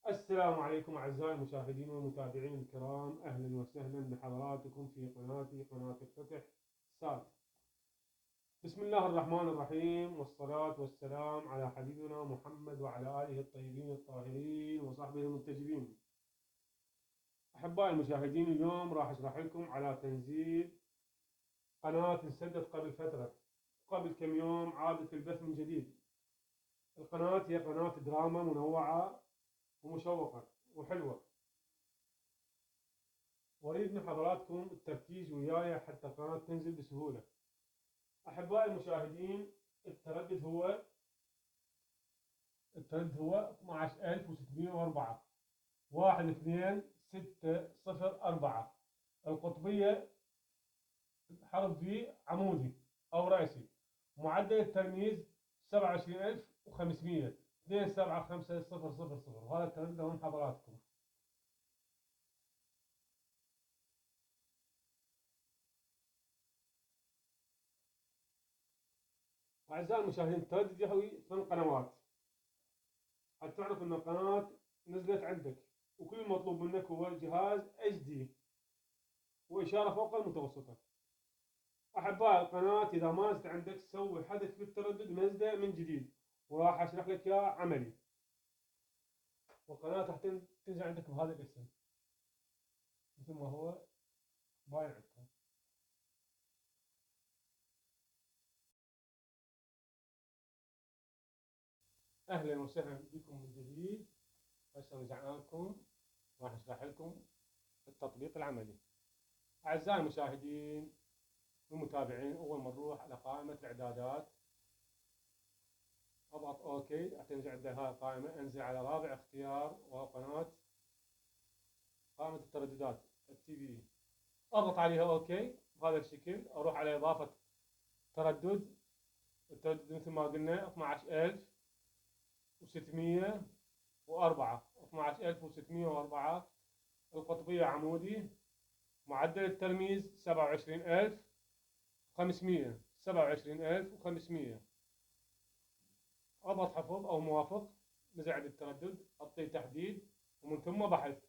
السلام عليكم أعزائي المشاهدين والمتابعين الكرام، أهلا وسهلا بحضراتكم في قناتي قناة الفتح ساد. بسم الله الرحمن الرحيم، والصلاة والسلام على حبيبنا محمد وعلى آله الطيبين الطاهرين وصحبه المنتجبين. أحبائي المشاهدين، اليوم راح أشرح لكم على تنزيل قناة انسدت قبل فترة، قبل كم يوم عادت البث من جديد. القناة هي قناة دراما منوعة ومشوقة وحلوة، وأريد من حضراتكم التركيز وياي حتى القناة تنزل بسهولة. أحبائي المشاهدين، التردد هو 12604 12604. القطبية حرف في عمودي أو رأسي. معدل الترميز 27500 27500. وهذا التردد من حضراتكم. أعزائي المشاهدين، التردد يحوي 8 قنوات. حتى تعرف أن القناة نزلت عندك، وكل المطلوب منك هو جهاز HD وإشارة فوق المتوسطة. أحبائي القناة إذا ما نزلت عندك سوي حذف بالتردد ونزله من جديد، وراح أشرح لك إياه عملي. والقناة راح تنزل عندك بهذا الاسم مثل ما هو باين عندكم. أهلا وسهلا بكم من جديد. هسه رجعنا لكم، راح أشرح لكم التطبيق العملي. أعزائي المشاهدين والمتابعين، أول ما نروح على قائمة الإعدادات اضغط اوكي، راح تنزل عندنا هاي القائمة. انزل على رابع اختيار وهو قائمة الترددات الTV، اضغط عليها اوكي. بهذا الشكل اروح على اضافة تردد. التردد مثل ما قلنا 12604 12604. القطبية عمودي. معدل الترميز 27500 27500. اضغط حفظ او موافق. نزل عند التردد، اعطيه تحديد ومن ثم بحث.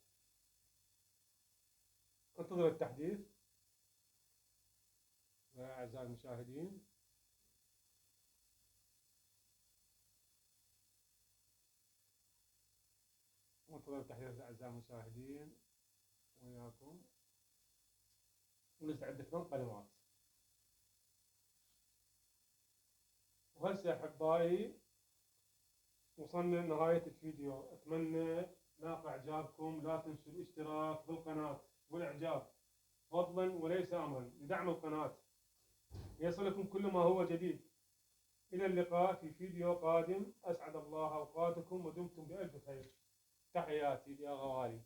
انتظر التحديث يا اعزائي المشاهدين. انتظر التحديث اعزائي المشاهدين وياكم. ونزل عندك 8 قنوات. وهسه احبائي وصلنا لنهاية الفيديو. اتمنى لاقى اعجابكم. لا تنسوا الاشتراك بالقناة والاعجاب فضلا وليس امرا لدعم القناة ليصلكم كل ما هو جديد. الى اللقاء في فيديو قادم. اسعد الله اوقاتكم ودمتم بألف خير. تحياتي يا غوالي.